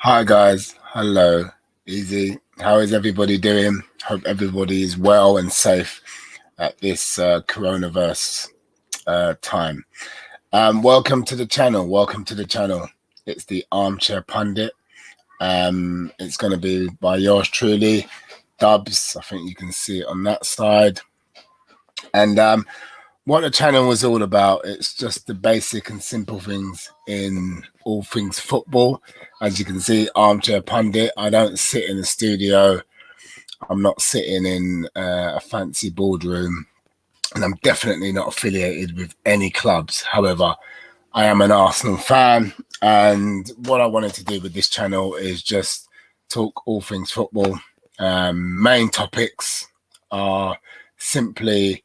Hi guys, hello, easy. How is everybody doing? Hope everybody is well and safe at this coronavirus time. Welcome to the channel. Welcome to the channel. It's the ArmChair Pundit. It's going to be by yours truly, Dubs. I think you can see it on that side. And what the channel was all about, it's just the basic and simple things in all things football. As you can see, ArmChair Pundit. I don't sit in the studio. I'm not sitting in a fancy boardroom, and I'm definitely not affiliated with any clubs. However, I am an Arsenal fan, and what I wanted to do with this channel is just talk all things football. Main topics are simply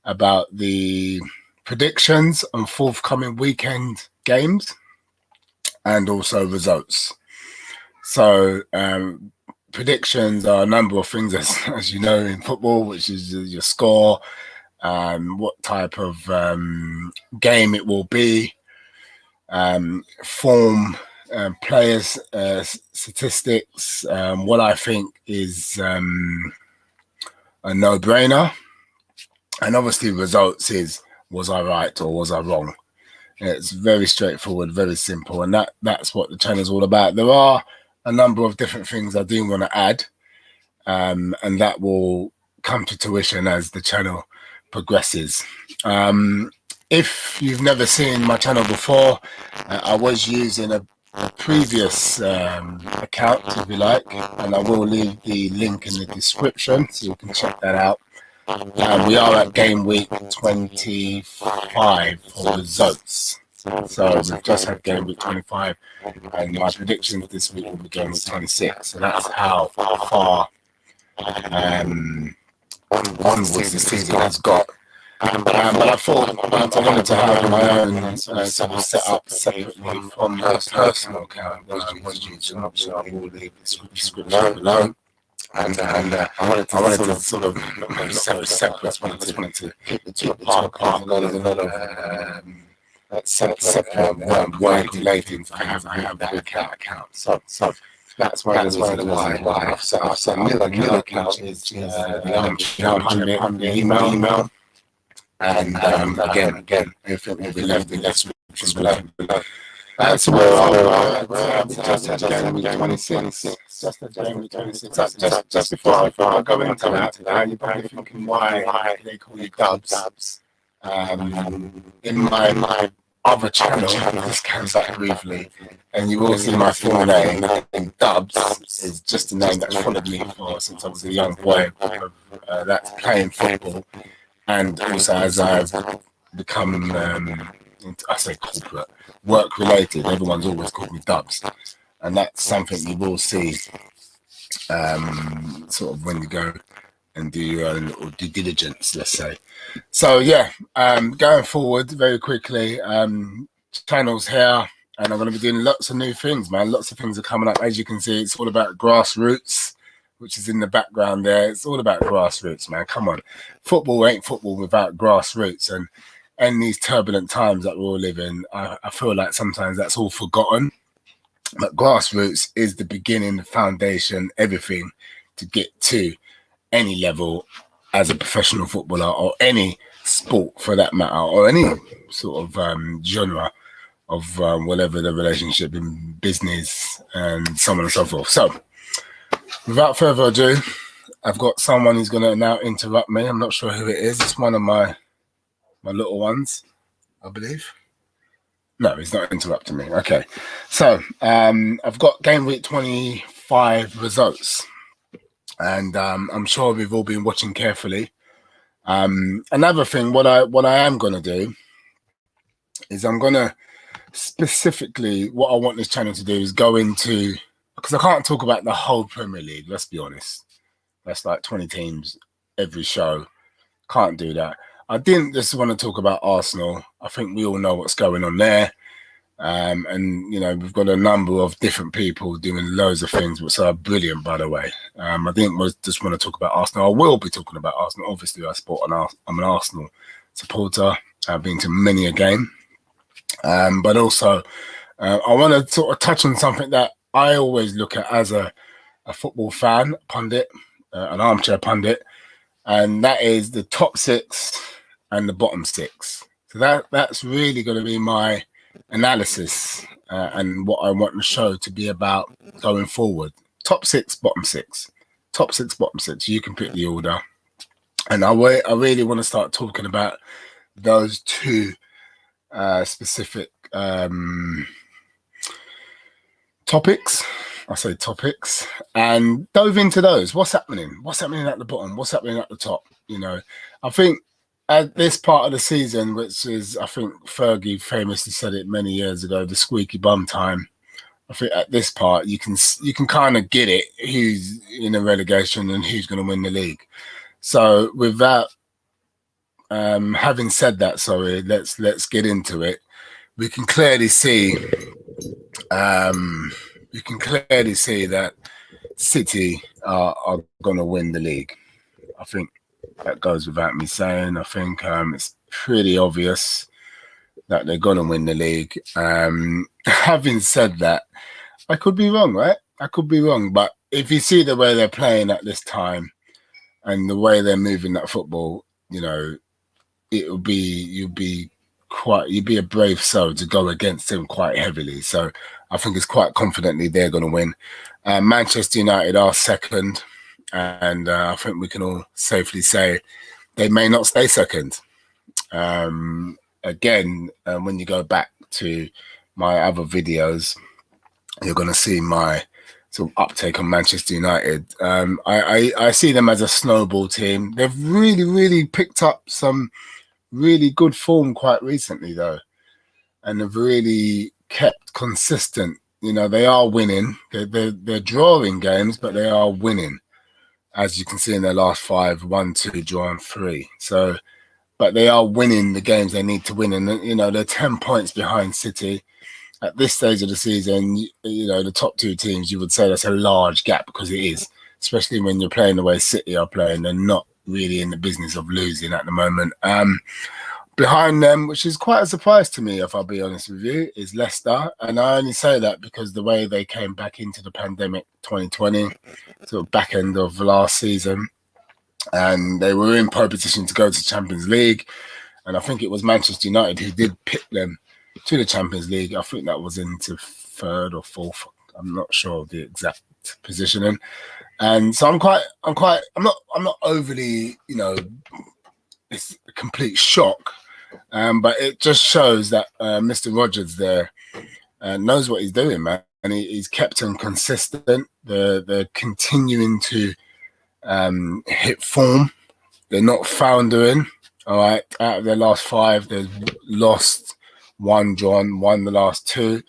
about the predictions on forthcoming weekend games and also results. So predictions are a number of things, as you know, in football, which is your score, what type of game it will be, form, players, statistics, what I think is a no-brainer. And obviously results is, was I right or was I wrong? It's very straightforward, very simple. And that's what the channel is all about. There are a number of different things I do want to add. And that will come to fruition as the channel progresses. If you've never seen my channel before, I was using a previous account, if you like. And I will leave the link in the description so you can check that out. We are at Gameweek 25 for results. So we've just had Gameweek 25, and my predictions this week will be Gameweek 26. So that's how far onwards the season has got. But I thought I wanted to have my own sort of set up separately from my personal account, which I was using. So I will leave the description below. And I wanted to sort of separate. I wanted to keep the two apart. A lot of separate work relating. I have that account. So that's one of the reasons why I've set up a new account, which is the ArmChair Pundit email. And again, everything will be left in the description below. So we're just at Gameweek 26. Just at Gameweek 26. Just before I go into that, you're probably thinking why they call you Dubs. In my other channel, this comes back briefly, and you will see my full name. Dubs is just a name that's followed me since I was a young boy. That's playing football, and also as I've become I say corporate, work related, everyone's always called me Dubs, and that's something you will see sort of when you go and do your own little due diligence, let's say. So yeah, going forward very quickly, channels here, and I'm going to be doing lots of new things, man. Lots of things are coming up. As you can see, it's all about grassroots, which is in the background there. It's all about grassroots, man. Come on, football ain't football without grassroots. And in these turbulent times that we all live in, I feel like sometimes that's all forgotten. But grassroots is the beginning, the foundation, everything to get to any level as a professional footballer, or any sport for that matter, or any sort of genre of whatever the relationship in business and so on and so forth. So without further ado, I've got someone who's going to now interrupt me. I'm not sure who it is. It's one of my little ones, I believe. No, he's not interrupting me. Okay. So I've got Gameweek 25 results. And I'm sure we've all been watching carefully. Another thing, what I am going to do is I'm going to specifically, what I want this channel to do is go into, because I can't talk about the whole Premier League, let's be honest. That's like 20 teams every show. Can't do that. I didn't just want to talk about Arsenal. I think we all know what's going on there. And, you know, we've got a number of different people doing loads of things, which are brilliant, by the way. I didn't just want to talk about Arsenal. I will be talking about Arsenal. Obviously, I'm an Arsenal supporter. I've been to many a game. But also, I want to sort of touch on something that I always look at as a football fan, pundit, an armchair pundit, and that is the top six and the bottom six. So that's really going to be my analysis and what I want the show to be about going forward. Top six, bottom six. Top six, bottom six. You can pick the order. And I really want to start talking about those two specific topics. I say topics, and dove into those. What's happening? What's happening at the bottom? What's happening at the top? You know, I think at this part of the season, which is, I think Fergie famously said it many years ago, the squeaky bum time. I think at this part you can kind of get it who's in a relegation and who's going to win the league. So without having said that, sorry, let's get into it. We can clearly see. You can clearly see that City are going to win the league. I think that goes without me saying. I think it's pretty obvious that they're going to win the league. Having said that, I could be wrong, right? I could be wrong. But if you see the way they're playing at this time and the way they're moving that football, you know, you'd be a brave soul to go against them quite heavily. So I think it's quite confidently they're going to win. Manchester United are second, and I think we can all safely say they may not stay second. Again, when you go back to my other videos, you're going to see my sort of uptake on Manchester United. I see them as a snowball team. They've really picked up some really good form quite recently, though, and have really kept consistent. You know, they are winning. They're drawing games, but they are winning, as you can see in their last 5, 1-2, draw and 3. So, but they are winning the games they need to win, and you know they're 10 points behind City at this stage of the season. You know, the top two teams, you would say that's a large gap, because it is, especially when you're playing the way City are playing. They're not really in the business of losing at the moment. Behind them, which is quite a surprise to me, if I'll be honest with you, is Leicester. And I only say that because the way they came back into the pandemic 2020, sort of back end of last season, and they were in pole position to go to Champions League. And I think it was Manchester United who did pick them to the Champions League. I think that was into 3rd or 4th. I'm not sure of the exact positioning. And so I'm not overly, you know, it's a complete shock. But it just shows that Mr. Rodgers there knows what he's doing, man. And he's kept them consistent. They're continuing to hit form. They're not foundering. All right. Out of their last 5, they've lost 1, drawn 1 the last 2.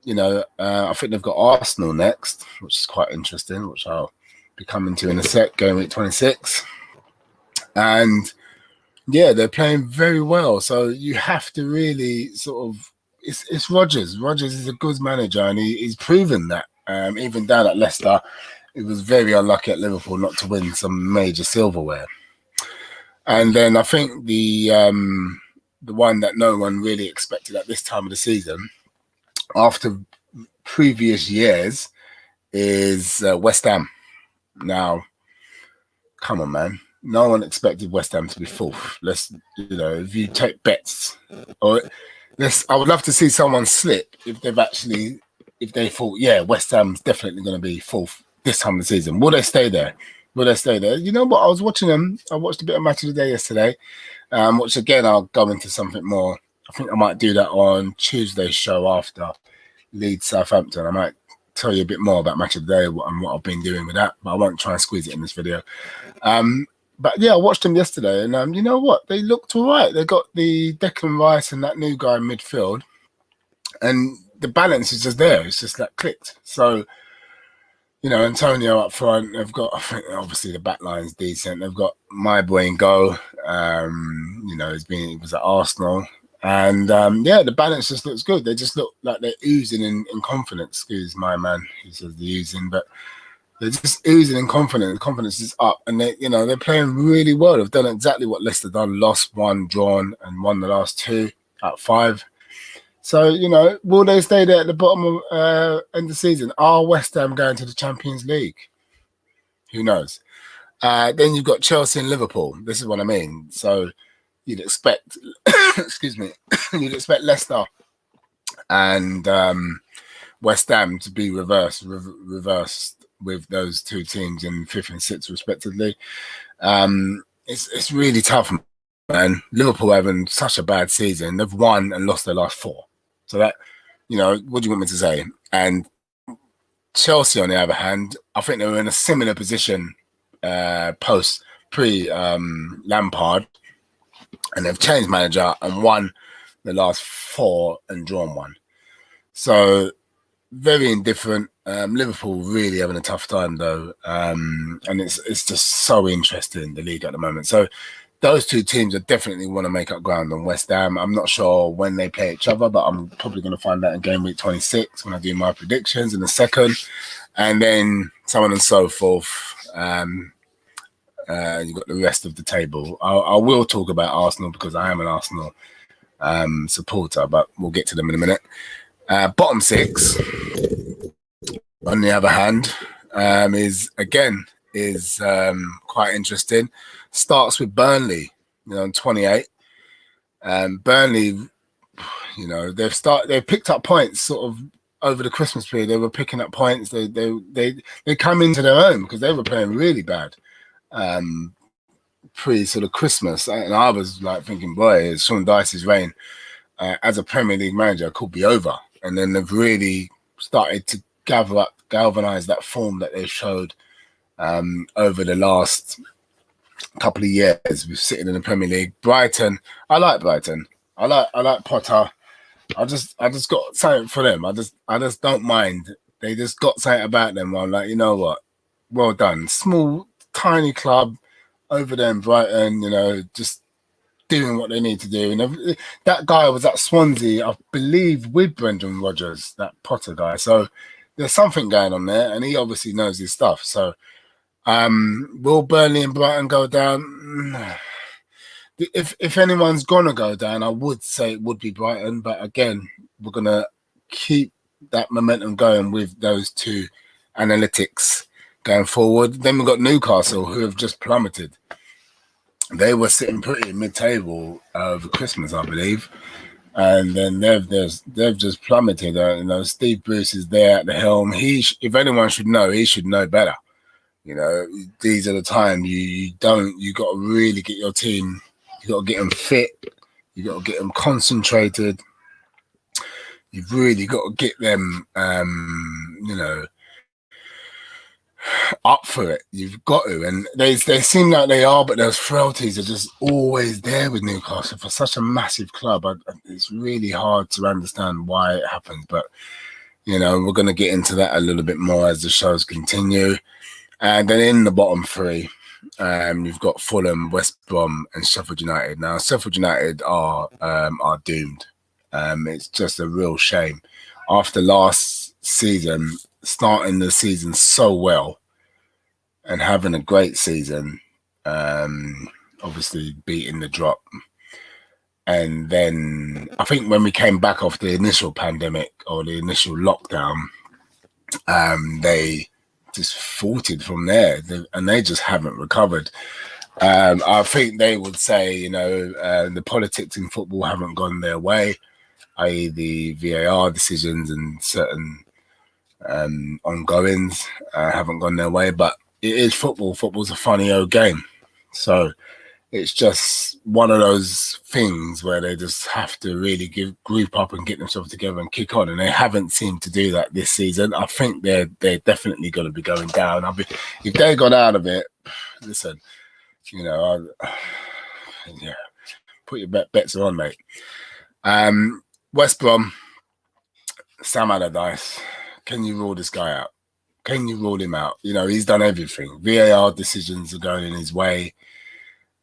You know, I think they've got Arsenal next, which is quite interesting, which I'll be coming to in a sec, Gameweek 26. And yeah, they're playing very well. So you have to really sort of, it's Rodgers. Rodgers is a good manager, and he's proven that. Even down at Leicester, he was very unlucky at Liverpool not to win some major silverware. And then I think the one that no one really expected at this time of the season, after previous years, is West Ham. Now, come on, man. No one expected West Ham to be 4th. Let's, you know, if you take bets, or I would love to see someone slip if they thought, yeah, West Ham's definitely going to be 4th this time of the season. Will they stay there? You know what? I was watching them. I watched a bit of Match of the Day yesterday, which again, I'll go into something more. I think I might do that on Tuesday's show after Leeds Southampton. I might tell you a bit more about Match of the Day and what I've been doing with that, but I won't try and squeeze it in this video. But yeah, I watched them yesterday, and you know what? They looked all right. They got the Declan Rice and that new guy in midfield, and the balance is just there. It's just like clicked. So, you know, Antonio up front. They've got, I think, obviously the back line's decent. They've got my boy in goal. You know, he was at Arsenal, and yeah, the balance just looks good. They just look like they're oozing in confidence. Excuse my man, he says they're oozing, but they're just oozing in confidence. Confidence is up, and they're playing really well. They've done exactly what Leicester done: lost 1, drawn, and won the last 2 out of 5. So, you know, will they stay there at the bottom of end of the season? Are West Ham going to the Champions League? Who knows? Then you've got Chelsea and Liverpool. This is what I mean. So you'd expect, excuse me, you'd expect Leicester and West Ham to be reversed with those two teams in 5th and 6th respectively. It's really tough, man. Liverpool having such a bad season. They've won and lost their last 4. So that, you know, what do you want me to say? And Chelsea, on the other hand, I think they were in a similar position pre-Lampard, and they've changed manager and won the last 4 and drawn 1. So very indifferent. Liverpool really having a tough time though, and it's just so interesting, the league at the moment. So those two teams are definitely want to make up ground on West Ham. I'm not sure when they play each other, but I'm probably going to find out in game week 26 when I do my predictions in a second, and then so on and so forth. You've got the rest of the table. I will talk about Arsenal because I am an Arsenal supporter, but we'll get to them in a minute. Bottom 6, on the other hand, is quite interesting. Starts with Burnley, you know, on 28. Burnley, you know, they've picked up points sort of over the Christmas period. They were picking up points. They come into their own because they were playing really bad pre sort of Christmas, and I was like thinking, boy, Sean Dyche's reign as a Premier League manager could be over. And then they've really started to galvanize that form that they showed over the last couple of years. We're sitting in the Premier League. Brighton, I like Brighton. I like Potter. I just got something for them. I just don't mind. They just got something about them. I'm like, you know what? Well done. Small, tiny club over there in Brighton, you know, just doing what they need to do. And that guy was at Swansea, I believe, with Brendan Rodgers, that Potter guy. So there's something going on there, and he obviously knows his stuff. So will Burnley and Brighton go down? If anyone's gonna go down, I would say it would be Brighton. But again, we're gonna keep that momentum going with those two analytics going forward. Then we've got Newcastle, who have just plummeted. They were sitting pretty mid-table over Christmas, I believe, and then they've just plummeted. You know, Steve Bruce is there at the helm. If anyone should know, he should know better. You know, these are the times you got to really get your team. You got to get them fit. You got to get them concentrated. You've really got to get them, you know, up for it. You've got to, and they seem like they are, but those frailties are just always there with Newcastle for such a massive club. It's really hard to understand why it happens, but you know, we're going to get into that a little bit more as the shows continue. And then in the bottom 3, you've got Fulham, West Brom, and Sheffield United. Now, Sheffield United are doomed. It's just a real shame. After last season, starting the season so well and having a great season, obviously beating the drop. And then I think when we came back off the initial pandemic or the initial lockdown, they just faltered from there, and they just haven't recovered. I think they would say, you know, the politics in football haven't gone their way, i.e. the VAR decisions and certain ongoings haven't gone their way, but it is football. Football's a funny old game. So it's just one of those things where they just have to really group up and get themselves together and kick on. And they haven't seemed to do that this season. I think they're definitely going to be going down. If they got out of it, listen, you know, yeah, put your bets on, mate. West Brom, Sam Allardyce. Can you rule this guy out? Can you rule him out? You know, he's done everything. VAR decisions are going in his way.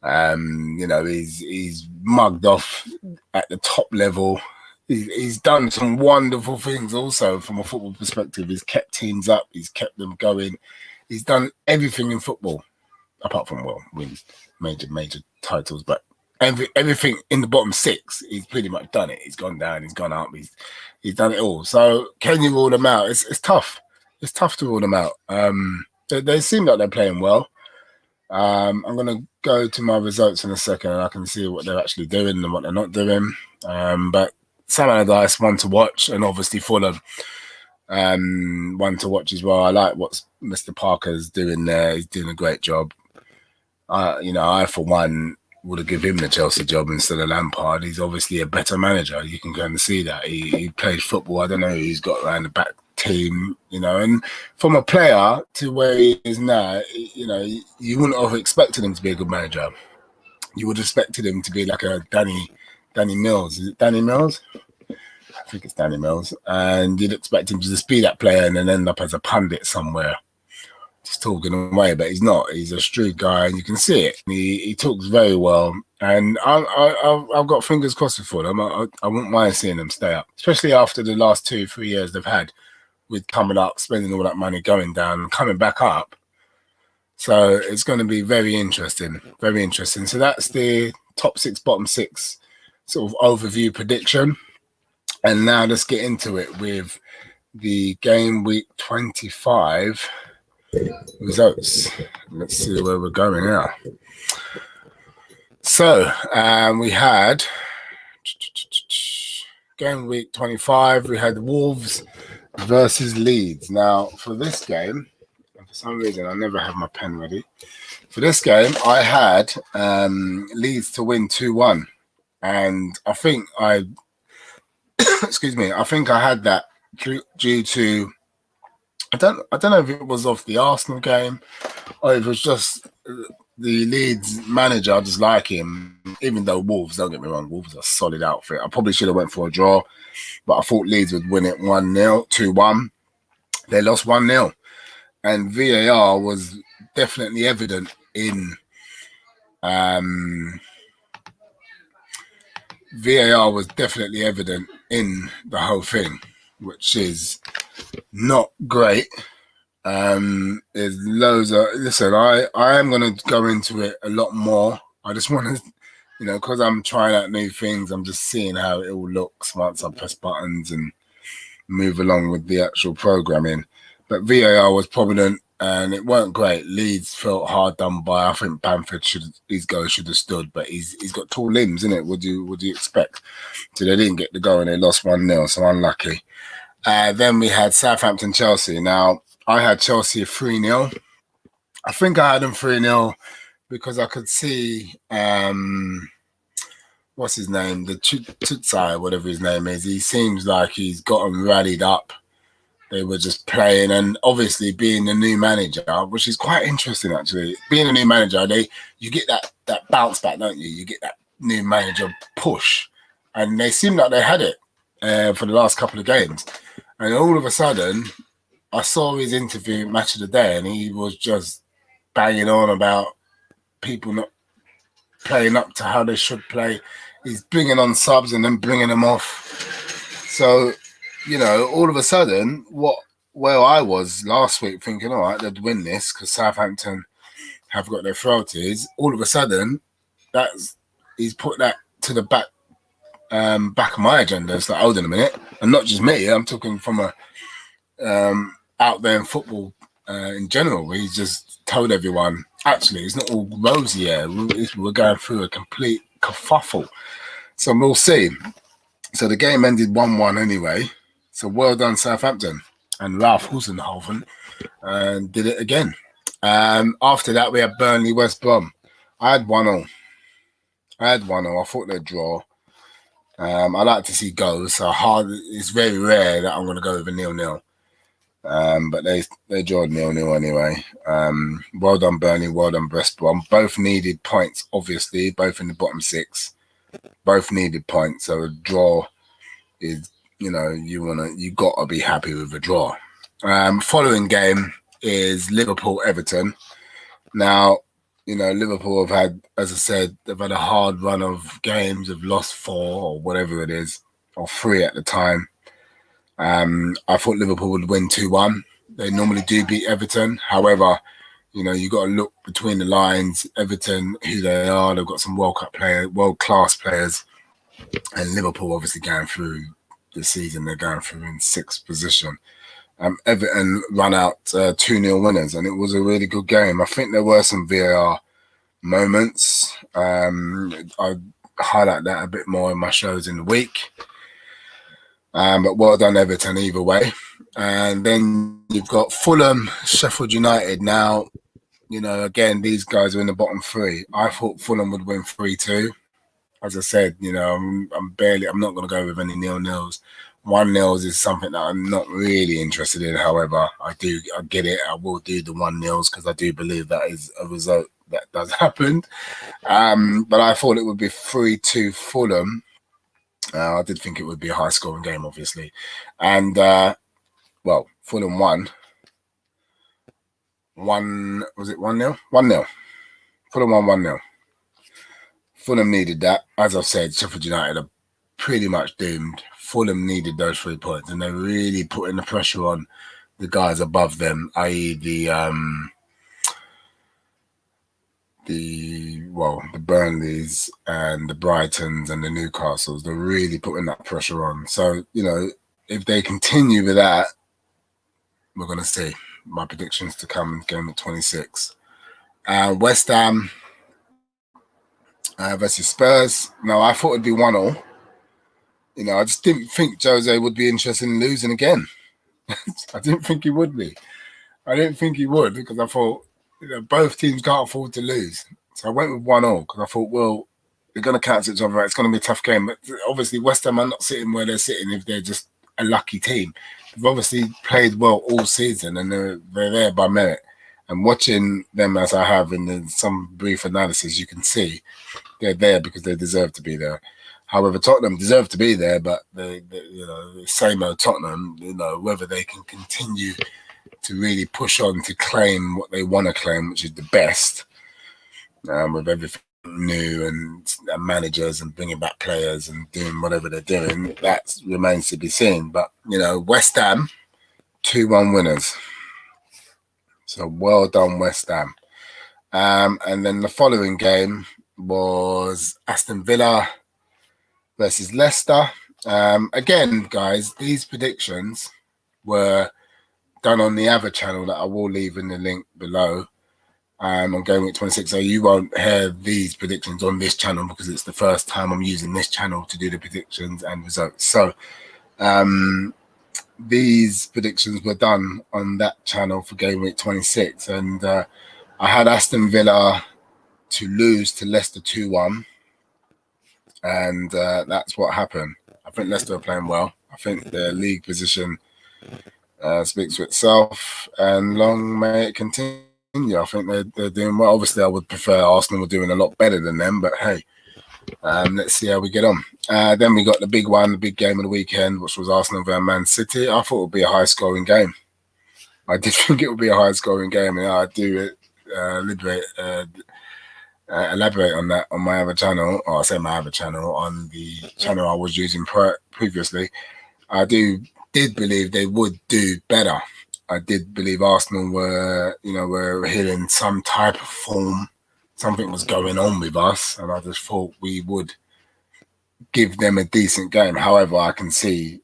You know, he's mugged off at the top level. He's done some wonderful things also from a football perspective. He's kept teams up. He's kept them going. He's done everything in football, apart from, well, win major titles. But everything in the bottom six, he's pretty much done it. He's gone down, he's gone up, he's done it all. So can you rule them out? It's tough. It's tough to rule them out. They seem like they're playing well. I'm going to go to my results in a second, and I can see what they're actually doing and what they're not doing. But Sam Allardyce, one to watch, and obviously Fulham, one to watch as well. I like what Mr. Parker's doing there. He's doing a great job. I for one would have given him the Chelsea job instead of Lampard. He's obviously a better manager. You can kind of see that. He played football. I don't know who he's got around the back team, and from a player to where he is now, you wouldn't have expected him to be a good manager. You would have expected him to be like a Danny Mills. Is it Danny Mills? I think it's Danny Mills. And you'd expect him to just be that player and then end up as a pundit somewhere, just talking away, but he's not. He's a shrewd guy, and you can see it. He talks very well, and I've got fingers crossed for them. I wouldn't mind seeing them stay up, especially after the last 2-3 years they've had with coming up, spending all that money, going down, and coming back up. So it's going to be very interesting, very interesting. So that's the top six, bottom six sort of overview prediction. And now let's get into it with the game week 25 results. Let's see where we're going now. So we had game week 25. We had Wolves versus Leeds. Now for this game, for some reason I never have my pen ready. For this game, I had Leeds to win 2-1, and I think I had that due to. I don't know if it was off the Arsenal game or if it was just the Leeds manager. I just like him, even though Wolves, don't get me wrong, Wolves are a solid outfit. I probably should have went for a draw, but I thought Leeds would win it 1-0, 2-1. They lost 1-0, and VAR was definitely evident in the whole thing, which is not great. There's loads of I am going to go into it a lot more. I just want to, because I'm trying out new things, I'm just seeing how it all looks once I press buttons and move along with the actual programming. But VAR was prominent, and it weren't great. Leeds felt hard done by. I think Bamford his goal should have stood, but he's got tall limbs, isn't it? What do you expect? So they didn't get the goal and they lost 1-0, so unlucky. Then we had Southampton-Chelsea. Now, I had Chelsea 3-0. I think I had them 3-0 because I could see, what's his name? The Tutsai, whatever his name is. He seems like he's got them rallied up. They were just playing, and obviously being the new manager, which is quite interesting actually. Being a new manager, you get that bounce back, don't you? You get that new manager push, and they seem like they had it for the last couple of games. And all of a sudden, I saw his interview, Match of the Day, and he was just banging on about people not playing up to how they should play. He's bringing on subs and then bringing them off. So, all of a sudden, where I was last week thinking, all right, they'd win this because Southampton have got their throaties. All of a sudden, he's put that to the back of my agenda. It's like, hold on a minute, and not just me. I'm talking from a out there in football in general. Where he's just told everyone, actually, it's not all rosy here. We're going through a complete kerfuffle. So we'll see. So the game ended 1-1 anyway. So well done, Southampton. And Ralph Husenhoven did it again. After that, we had Burnley, West Brom. I had 1-0. I thought they'd draw. I like to see goals. So it's very rare that I'm going to go with a 0-0. But they drawed 0-0 anyway. Well done, Burnley. Well done, West Brom. Both needed points, obviously. Both in the bottom six. Both needed points. So a draw is, you got to be happy with a draw. Following game is Liverpool-Everton. Now, Liverpool have had, as I said, they've had a hard run of games. They've lost 4 or whatever it is, or 3 at the time. I thought Liverpool would win 2-1. They normally do beat Everton. However, You got to look between the lines. Everton, who they are, they've got some world class players, and Liverpool obviously going through the season. They're going through in 6th position. Everton run out 2-0 winners, and it was a really good game. I think there were some VAR moments. I highlight that a bit more in my shows in the week. But well done, Everton, either way. And then you've got Fulham, Sheffield United. Now, again, these guys are in the bottom 3. I thought Fulham would win 3-2. As I said, I'm not going to go with any 0-0s. 1-0s is something that I'm not really interested in. However, I get it. I will do the 1-0s because I do believe that is a result that does happen. But I thought it would be 3-2 Fulham. I did think it would be a high-scoring game, obviously. And, Fulham won. Was it 1-0? 1-0. Fulham won 1-0. Fulham needed that. As I've said, Sheffield United are pretty much doomed. Fulham needed those 3 points, and they're really putting the pressure on the guys above them, i.e. the Burnleys and the Brightons and the Newcastles. They're really putting that pressure on. So, if they continue with that, we're going to see. My predictions to come in Gameweek 26. West Ham versus Spurs. No, I thought it'd be 1-1. I just didn't think Jose would be interested in losing again. I didn't think he would be. I didn't think he would because I thought, both teams can't afford to lose. So I went with 1-1 because I thought, well, they're going to cancel each other out. It's going to be a tough game. But obviously, West Ham are not sitting where they're sitting if they're just a lucky team. They've obviously played well all season and they're there by merit. And watching them as I have in some brief analysis, you can see they're there because they deserve to be there. However, Tottenham deserve to be there, but they same old Tottenham, whether they can continue to really push on to claim what they want to claim, which is the best, with everything new and managers and bringing back players and doing whatever they're doing, that remains to be seen. But, West Ham, 2-1 winners. So well done, West Ham. And then the following game was Aston Villa versus Leicester. Again, guys, these predictions were done on the other channel that I will leave in the link below on Gameweek 26. So you won't hear these predictions on this channel because it's the first time I'm using this channel to do the predictions and results. So these predictions were done on that channel for Gameweek 26. And I had Aston Villa to lose to Leicester 2-1. And that's what happened. I think Leicester are playing well. I think their league position speaks for itself, and long may it continue. I think they're doing well. Obviously, I would prefer Arsenal were doing a lot better than them, but hey, let's see how we get on. Then we got the big one, the big game of the weekend, which was Arsenal versus Man City. I thought it would be a high-scoring game. I did think it would be a high-scoring game, and I do elaborate on that on my other channel, or I say my other channel, on the channel I was using previously. I did believe they would do better. I did believe Arsenal were hitting some type of form. Something was going on with us, and I just thought we would give them a decent game. However, I can see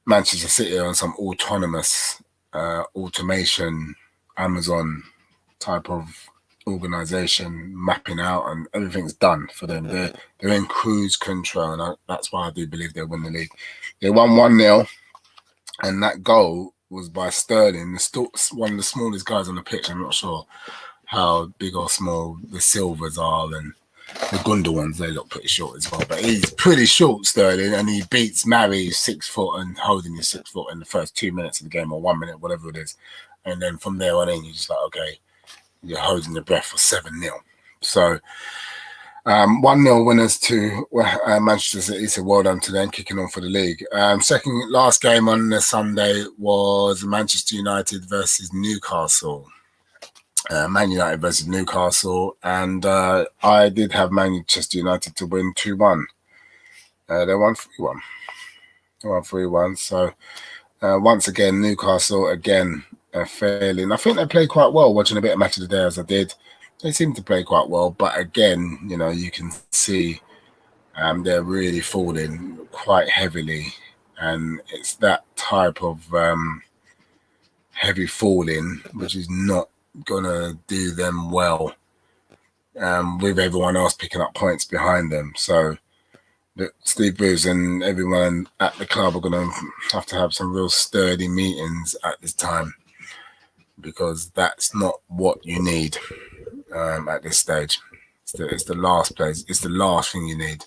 Manchester City on some autonomous automation, Amazon type of organization mapping out, and everything's done for them. They're in cruise control, and that's why I do believe they'll win the league. They won 1-0, and that goal was by Sterling, one of the smallest guys on the pitch. I'm not sure how big or small the Silvers are, and the Gunda ones, they look pretty short as well. But he's pretty short, Sterling, and he beats Mary 6 foot and holding his 6 foot in the first 2 minutes of the game, or 1 minute, whatever it is. And then from there on in, you're just like, okay, you're holding your breath for 7-0. So 1-0 winners to Manchester City. So well done to them, kicking on for the league. Last game on the Sunday was Manchester United versus Newcastle. Man United versus Newcastle, and I did have Manchester United to win 2-1. They won 3-1. So once again, Newcastle again failing. I think they played quite well. Watching a bit of Match of the Day as I did, they seem to play quite well. But again, you know, you can see they're really falling quite heavily, and it's that type of heavy falling which is not gonna do them well. With everyone else picking up points behind them, so Steve Bruce and everyone at the club are going to have some real sturdy meetings at this time, because that's not what you need at this stage. It's the last place. It's the last thing you need.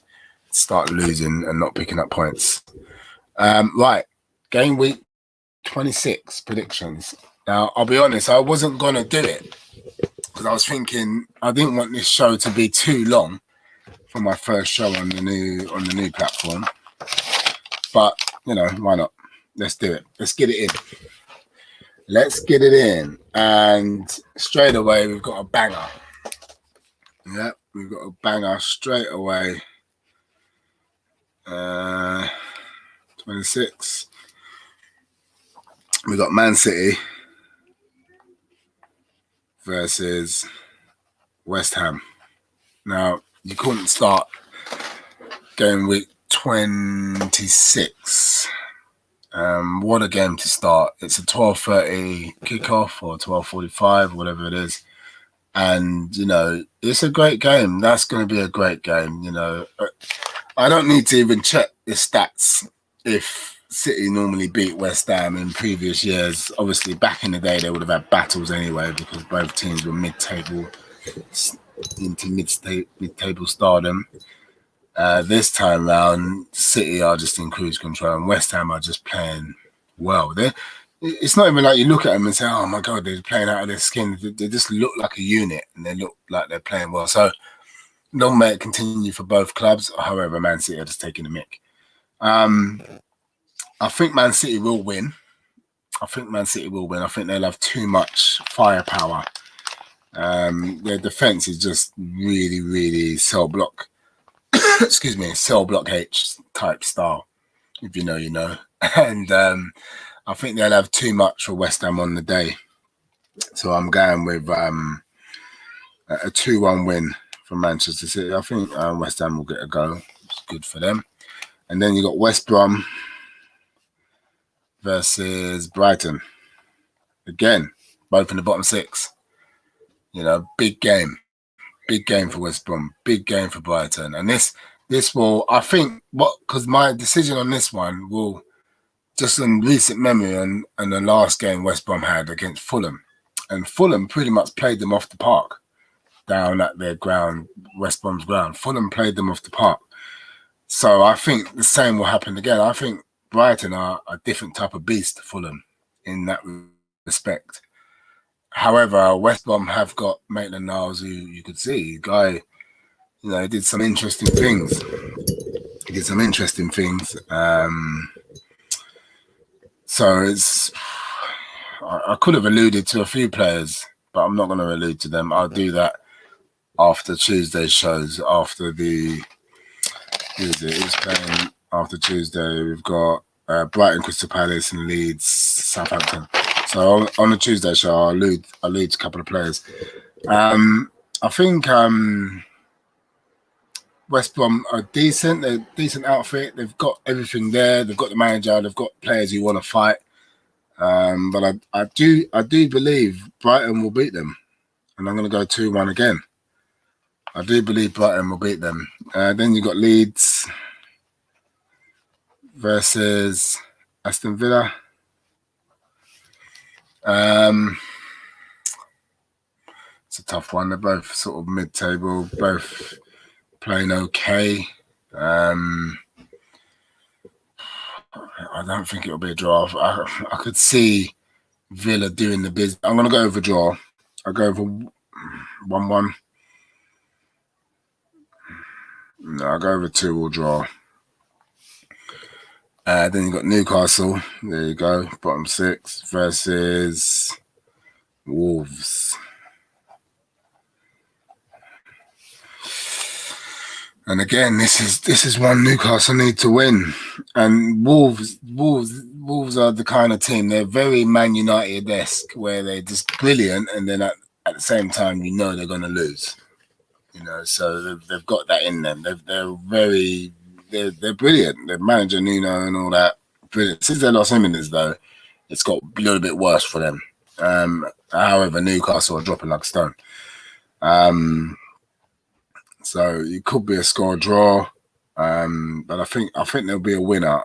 Start losing and not picking up points. Right, game week 26 predictions. Now, I'll be honest, I wasn't going to do it because I was thinking I didn't want this show to be too long for my first show on the new platform, but you know, why not? Let's do it. Let's get it in. And straight away we've got a banger. Yeah, we've got a banger straight away. 26. We got Man City versus West Ham. Now, you couldn't start game week 26. What a game to start. It's a 12:30 kickoff or 12:45, whatever it is. And, you know, it's a great game. That's going to be a great game, you know. I don't need to even check the stats if City normally beat West Ham in previous years. Obviously, back in the day, they would have had battles anyway because both teams were mid-table into mid-table stardom. This time round, City are just in cruise control and West Ham are just playing well. It's not even like you look at them and say, oh my God, they're playing out of their skin. They just look like a unit and they look like they're playing well. So long may it continue for both clubs. However, Man City are just taking the mick. I think Man City will win. I think they'll have too much firepower. Their defense is just really, really cell block. Excuse me, cell block H type style. If you know, you know. And I think they'll have too much for West Ham on the day. So I'm going with a 2-1 win for Manchester City. I think West Ham will get a go. It's good for them. And then you got West Brom versus Brighton. Again, both in the bottom six. You know, big game. Big game for West Brom. Big game for Brighton. And this will, I think, because my decision on this one will, just in recent memory and the last game West Brom had against Fulham. And Fulham pretty much played them off the park down at their ground, West Brom's ground. Fulham played them off the park. So I think the same will happen again. I think Brighton are a different type of beast to Fulham in that respect. However, West Brom have got Maitland-Niles, who you could see. Guy, you know, did some interesting things. So it's, I could have alluded to a few players, but I'm not going to allude to them. I'll do that after Tuesday's shows. After who's playing after Tuesday? We've got Brighton, Crystal Palace, and Leeds, Southampton. So on the Tuesday show, I'll allude to a couple of players. I think West Brom are decent. They're a decent outfit. They've got everything there. They've got the manager. They've got players who want to fight. But I do believe Brighton will beat them, and I'm going to go 2-1 again. I do believe Brighton will beat them. Then you got Leeds versus Aston Villa. It's a tough one. They're both sort of mid-table, both playing okay. I don't think it'll be a draw. I could see Villa doing the business. I'm going to go over draw. I'll go over 1-1. No, I'll go over 2-2 draw. Then you got Newcastle. There you go. Bottom six versus Wolves. And again, this is one Newcastle need to win. And Wolves are the kind of team, they're very Man United-esque, where they're just brilliant, and then at the same time, they're going to lose. So they've got that in them. They're brilliant. They've manager Nuno and all that. Brilliant. Since they lost Jimenez, though, it's got a little bit worse for them. However, Newcastle are dropping like a stone. So it could be a score draw, but I think there'll be a winner.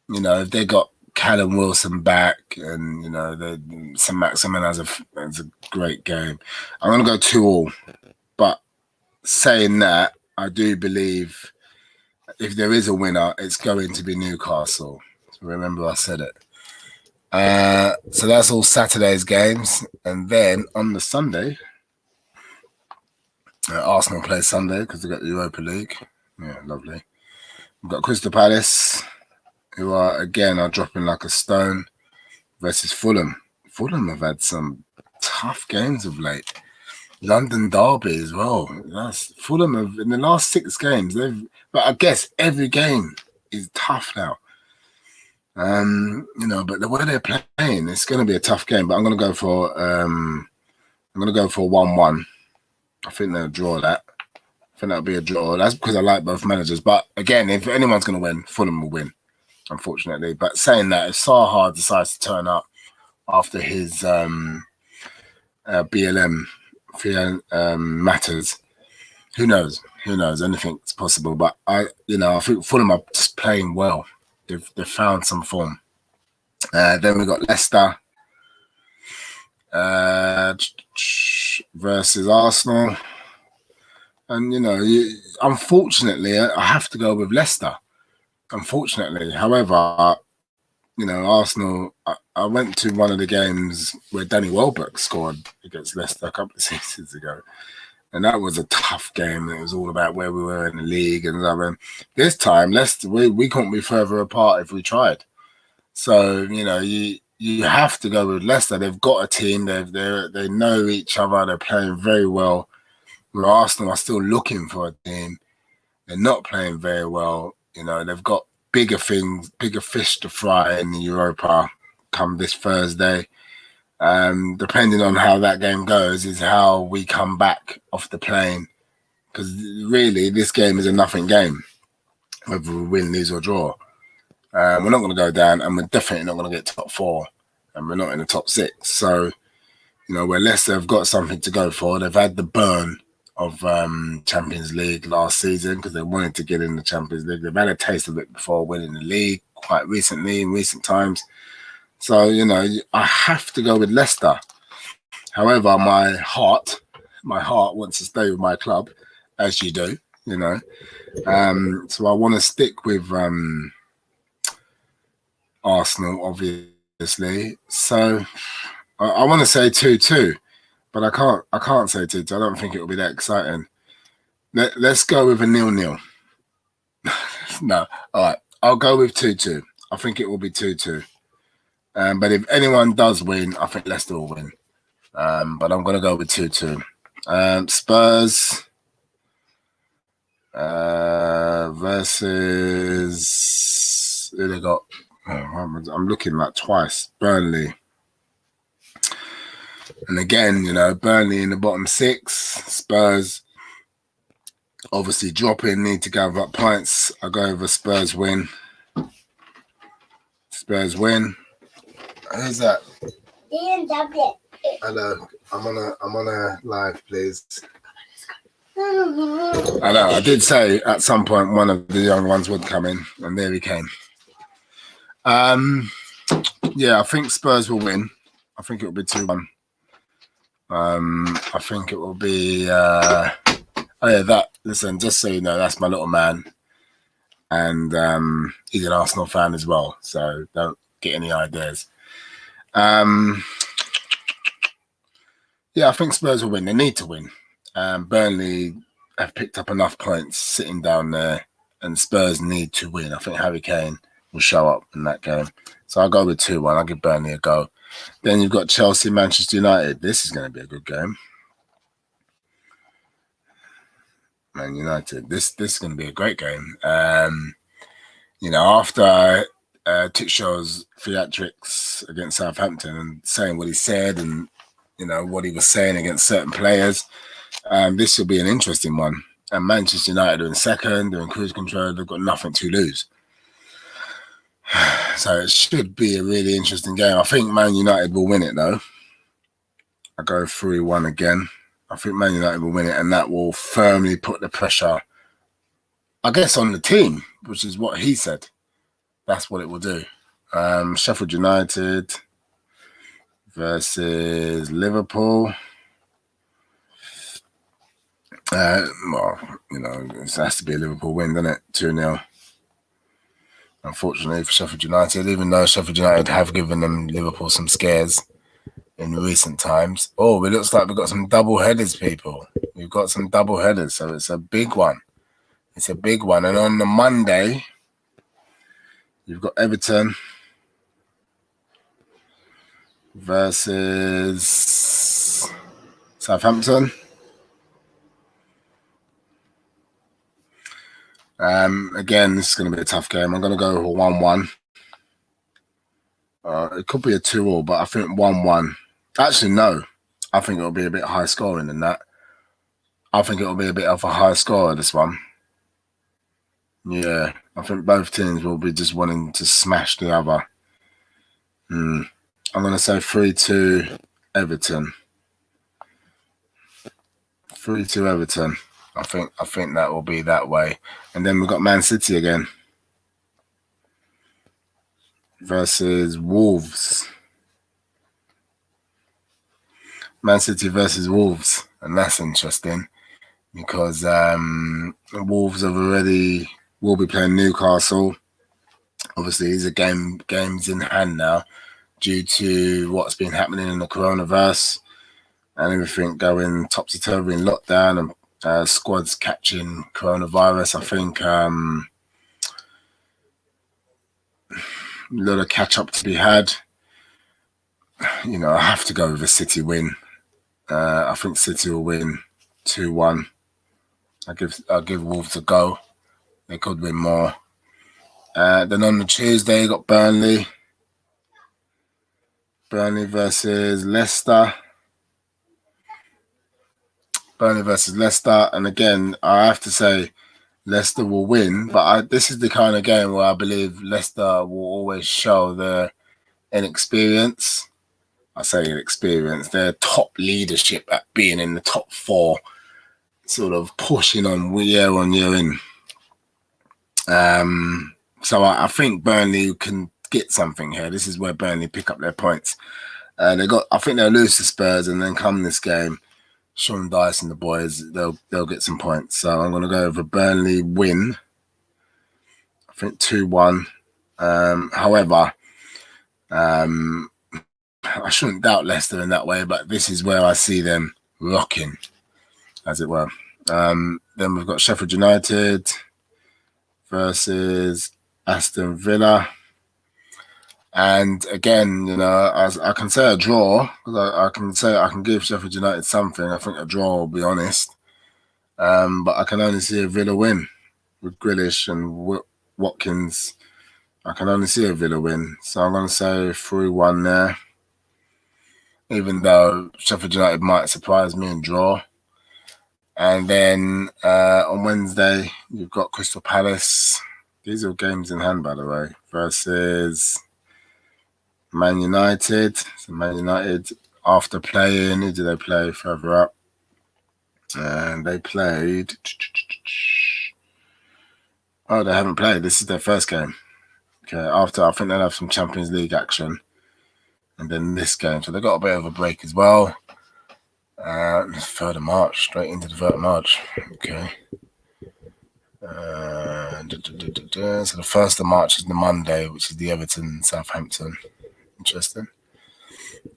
If they got Callum Wilson back, and St Maximin has a great game, I'm going to go 2-2. But saying that, I do believe if there is a winner, it's going to be Newcastle. So remember, I said it. So that's all Saturday's games, and then on the Sunday. Arsenal play Sunday because they got the Europa League. Yeah, lovely. We've got Crystal Palace, who are dropping like a stone, versus Fulham. Fulham have had some tough games of late. London derby as well. Fulham have, in the last 6 games, but I guess every game is tough now. But the way they're playing, it's going to be a tough game. But I'm going to go for 1-1. I think they'll draw that. I think that'll be a draw. That's because I like both managers. But again, if anyone's going to win, Fulham will win, unfortunately. But saying that, if Saha decides to turn up after his BLM matters, who knows? Anything's possible. But I think Fulham are just playing well. They've found some form. Then we've got Leicester versus Arsenal, and unfortunately, I have to go with Leicester. Unfortunately, however, Arsenal. I went to one of the games where Danny Welbeck scored against Leicester a couple of seasons ago, and that was a tough game. It was all about where we were in the league, and this time Leicester, we couldn't be further apart if we tried. So you have to go with Leicester. They've got a team. They know each other. They're playing very well. Where Arsenal are still looking for a team. They're not playing very well. They've got bigger fish to fry in the Europa come this Thursday. Depending on how that game goes is how we come back off the plane. Because really, this game is a nothing game, whether we win, lose or draw. We're not going to go down, and we're definitely not going to get top 4, and we're not in the top 6. So, where Leicester have got something to go for, they've had the burn of Champions League last season because they wanted to get in the Champions League. They've had a taste of it before winning the league quite recently, in recent times. So, I have to go with Leicester. However, my heart wants to stay with my club, as you do, So I want to stick with Arsenal, obviously. So I want to say 2-2, but I can't say 2-2. I don't think it will be that exciting. Let's go with a 0-0. No, all right. I'll go with 2-2. I think it will be 2-2. But if anyone does win, I think Leicester will win. But I'm going to go with 2-2. Spurs versus who they got? I'm looking like twice. Burnley. And again, Burnley in the bottom 6. Spurs obviously dropping, need to gather up points. I go over Spurs win. Spurs win. Who's that? Hello. I'm on a live, please. I know. I did say at some point one of the young ones would come in, and there he came. Yeah, I think Spurs will win. I think it will be 2-1. I think it will be. Listen, just so you know, that's my little man, and he's an Arsenal fan as well. So don't get any ideas. Yeah, I think Spurs will win. They need to win. Burnley have picked up enough points sitting down there, and Spurs need to win. I think Harry Kane will show up in that game. So I'll go with 2-1. I'll give Burnley a go. Then you've got Chelsea, Manchester United. This is going to be a good game. Man United. This is going to be a great game. After Tuchel's theatrics against Southampton and saying what he said and, what he was saying against certain players, this will be an interesting one. And Manchester United are in second, they're in cruise control, they've got nothing to lose. So it should be a really interesting game. I think Man United will win it, though. I go 3-1 again. I think Man United will win it, and that will firmly put the pressure, I guess, on the team, which is what he said. That's what it will do. Sheffield United versus Liverpool. It has to be a Liverpool win, doesn't it? 2-0. Unfortunately for Sheffield United, even though Sheffield United have given them Liverpool some scares in recent times. Oh, it looks like we've got some double headers, people. We've got some double headers, so it's a big one. It's a big one. And on the Monday, you've got Everton versus Southampton. Again, this is going to be a tough game. I'm going to go 1-1. It could be a 2-2, but I think 1-1. Actually, no. I think it'll be a bit high scoring than that. I think it'll be a bit of a high score, this one. Yeah, I think both teams will be just wanting to smash the other. I'm going to say 3-2 Everton. 3-2 Everton. I think that will be that way. And then we've got Man City again versus Wolves. Man City versus Wolves. And that's interesting because Wolves will be playing Newcastle. Obviously, these are games in hand now due to what's been happening in the coronavirus and everything going topsy-turvy in lockdown and squads catching coronavirus. I think a lot of catch-up to be had. I have to go with a City win. I think City will win 2-1. I'll give Wolves a go. They could win more. Then on the Tuesday, you got Burnley. Burnley versus Leicester. And again, I have to say Leicester will win, but this is the kind of game where I believe Leicester will always show their inexperience. I say inexperience, their top leadership at being in the top four, sort of pushing on year in. So I think Burnley can get something here. This is where Burnley pick up their points. I think they'll lose to Spurs, and then come this game, Sean Dice and the boys, they'll get some points. So I'm going to go with a Burnley win. I think 2-1. However, I shouldn't doubt Leicester in that way, but this is where I see them rocking, as it were. Then we've got Sheffield United versus Aston Villa. And again, I can say a draw. I can give Sheffield United something. I think a draw, will be honest. But I can only see a Villa win with Grealish and Watkins. I can only see a Villa win. So I'm going to say 3-1 there. Even though Sheffield United might surprise me and draw. And then on Wednesday, you've got Crystal Palace. These are games in hand, by the way, versus Man United. So Man United, after playing, who did they play further up? And they played. Oh, they haven't played. This is their first game. Okay, after I think they'll have some Champions League action. And then this game. So they got a bit of a break as well. 3rd of March, straight into the 3rd of March. Okay. So the 1st of March is the Monday, which is the Everton Southampton. Interesting.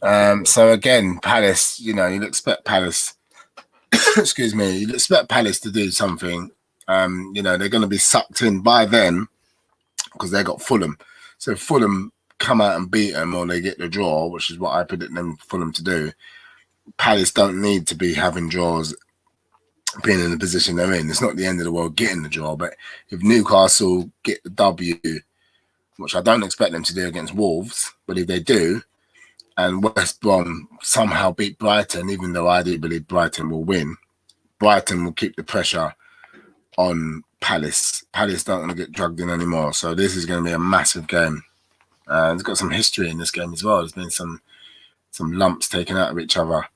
So again, Palace, you'd expect Palace, excuse me, you'd expect Palace to do something. They're going to be sucked in by them because they got Fulham. So Fulham come out and beat them or they get the draw, which is what I predict them Fulham to do. Palace don't need to be having draws being in the position they're in. It's not the end of the world getting the draw, but if Newcastle get the W, which I don't expect them to do against Wolves, but if they do, and West Brom somehow beat Brighton, even though I do believe Brighton will win, Brighton will keep the pressure on Palace. Palace don't want to get drugged in anymore. So this is going to be a massive game. It's got some history in this game as well. There's been some lumps taken out of each other.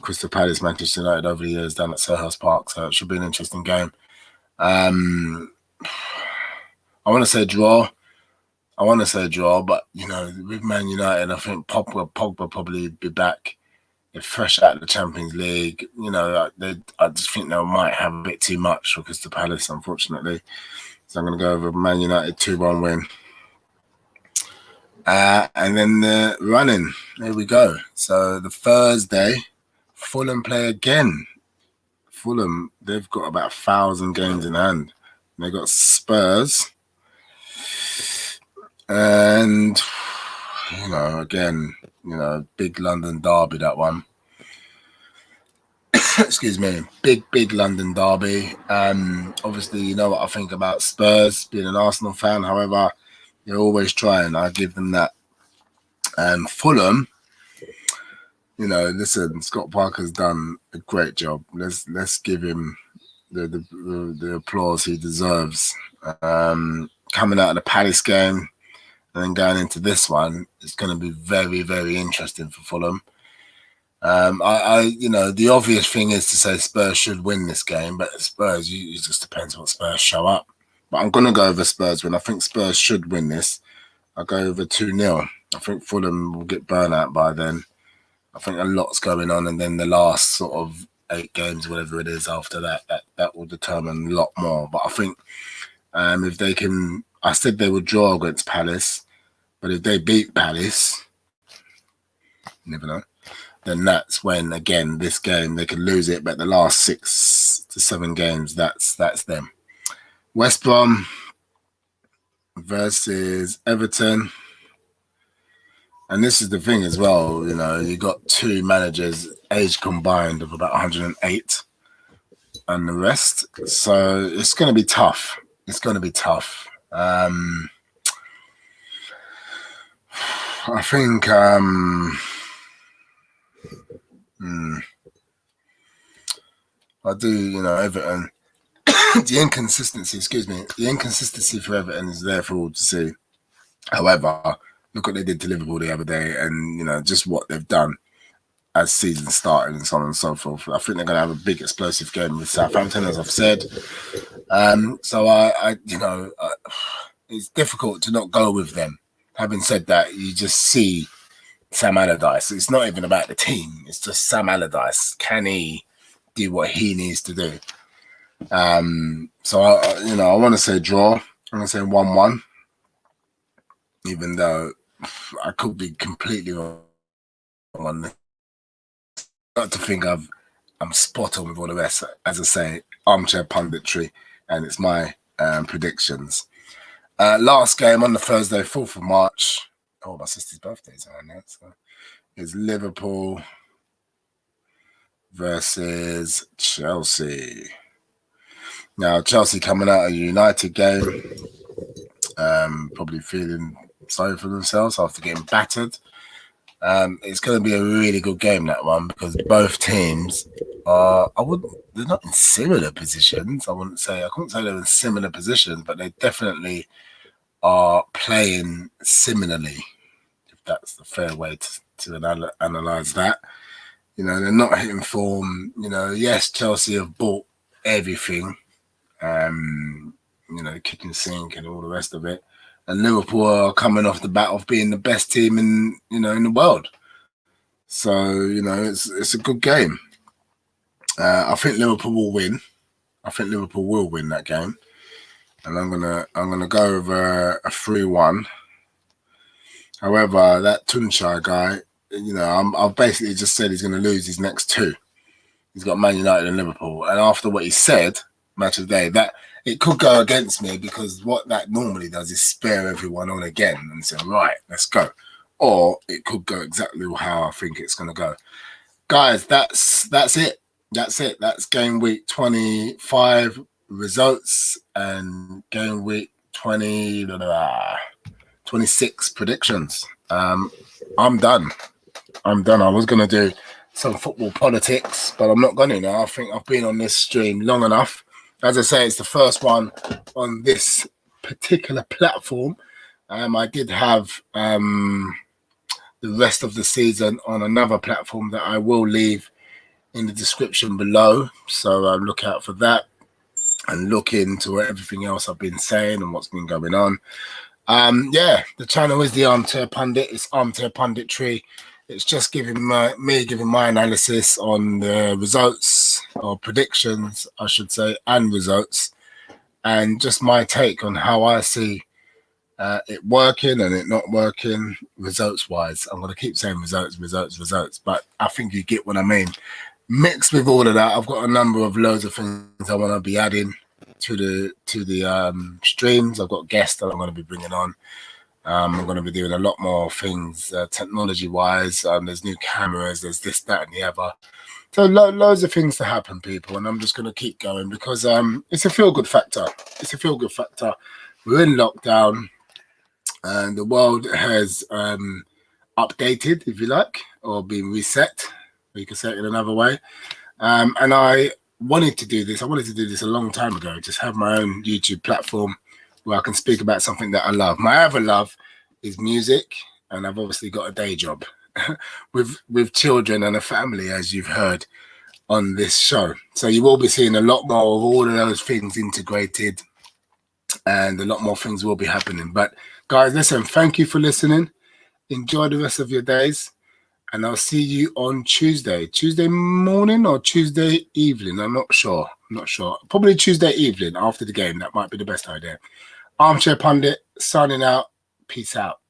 Crystal Palace, Manchester United over the years down at Selhurst Park. So it should be an interesting game. I want to say draw. But, with Man United, I think Pogba probably be back. They're fresh out of the Champions League. I just think they might have a bit too much for Crystal Palace, unfortunately. So I'm going to go over Man United 2-1 win. And then the running. There we go. So the Thursday, Fulham play again. Fulham, they've got about 1,000 games in hand. They got Spurs. And, again, big London derby, that one. Excuse me. Big London derby. Obviously, you know what I think about Spurs, being an Arsenal fan. However, they're always trying. I give them that. Fulham, listen, Scott Parker's done a great job. Let's give him the applause he deserves. Coming out of the Palace game and then going into this one, it's going to be very, very interesting for Fulham. The obvious thing is to say Spurs should win this game, but Spurs, it just depends what Spurs show up. But I'm going to go over Spurs win. I think Spurs should win this. I'll go over 2-0. I think Fulham will get burnt out by then. I think a lot's going on, and then the last sort of 8 games, whatever it is after that will determine a lot more. But I think if they can, I said they would draw against Palace, but if they beat Palace, you never know, then that's when, again, this game, they could lose it, but the last 6 to 7 games, that's them. West Brom versus Everton. And this is the thing as well, you got 2 managers, age combined of about 108 and the rest. So it's going to be tough. I think I do, Everton. The inconsistency for Everton is there for all to see. However, look what they did to Liverpool the other day, and just what they've done as season started and so on and so forth. I think they're going to have a big explosive game with Southampton, as I've said. So it's difficult to not go with them. Having said that, you just see Sam Allardyce. It's not even about the team. It's just Sam Allardyce. Can he do what he needs to do? So I want to say draw. I'm going to say 1-1. Even though I could be completely wrong on this. Not to think I'm spot on with all the rest. As I say, ArmChair Punditry, and it's my predictions. Last game on the Thursday, 4th of March. Oh, my sister's birthday's around there. So it's Liverpool versus Chelsea. Now, Chelsea coming out of a United game, probably feeling sorry for themselves after getting battered. It's going to be a really good game, that one, because both teams are, they're not in similar positions. I couldn't say they're in similar positions, but they definitely are playing similarly, if that's the fair way to analyze that. They're not hitting form. Yes, Chelsea have bought everything, kitchen sink and all the rest of it. And Liverpool are coming off the bat of being the best team in the world. So, it's a good game. I think Liverpool will win. That game. And I'm gonna go over a 3-1. However, that Tunchai guy, I've basically just said he's gonna lose his next 2. He's got Man United and Liverpool. And after what he said, match of the day, that it could go against me, because what that normally does is spare everyone on again and say, right, let's go. Or it could go exactly how I think it's going to go. Guys, that's it. that's it. That's game week 25 results and game week 26 predictions. I'm done. I was going to do some football politics, but I'm not going to now. I think I've been on this stream long enough. As I say, it's the first one on this particular platform. I did have the rest of the season on another platform that I will leave in the description below. So look out for that and look into everything else I've been saying and what's been going on. Yeah, the channel is the ArmChair Pundit. It's ArmChair Punditry. It's just giving my analysis on the results or predictions, I should say, and results, and just my take on how I see it working and it not working results wise. I'm going to keep saying results, but I think you get what I mean. Mixed with all of that, I've got a number of loads of things I want to be adding to the streams. I've got guests that I'm going to be bringing on. I'm going to be doing a lot more things technology wise. There's new cameras, there's this, that, and the other. So loads of things to happen, people, and I'm just going to keep going because it's a feel good factor. It's a feel good factor. We're in lockdown, and the world has updated, if you like, or been reset. You can say it in another way. And I wanted to do this. I wanted to do this a long time ago. Just have my own YouTube platform where I can speak about something that I love. My other love is music, and I've obviously got a day job with children and a family, as you've heard on this show. So you will be seeing a lot more of all of those things integrated, and a lot more things will be happening. But guys, listen, thank you for listening. Enjoy the rest of your days. And I'll see you on Tuesday morning or Tuesday evening. I'm not sure. Probably Tuesday evening after the game. That might be the best idea. ArmChair Pundit signing out. Peace out.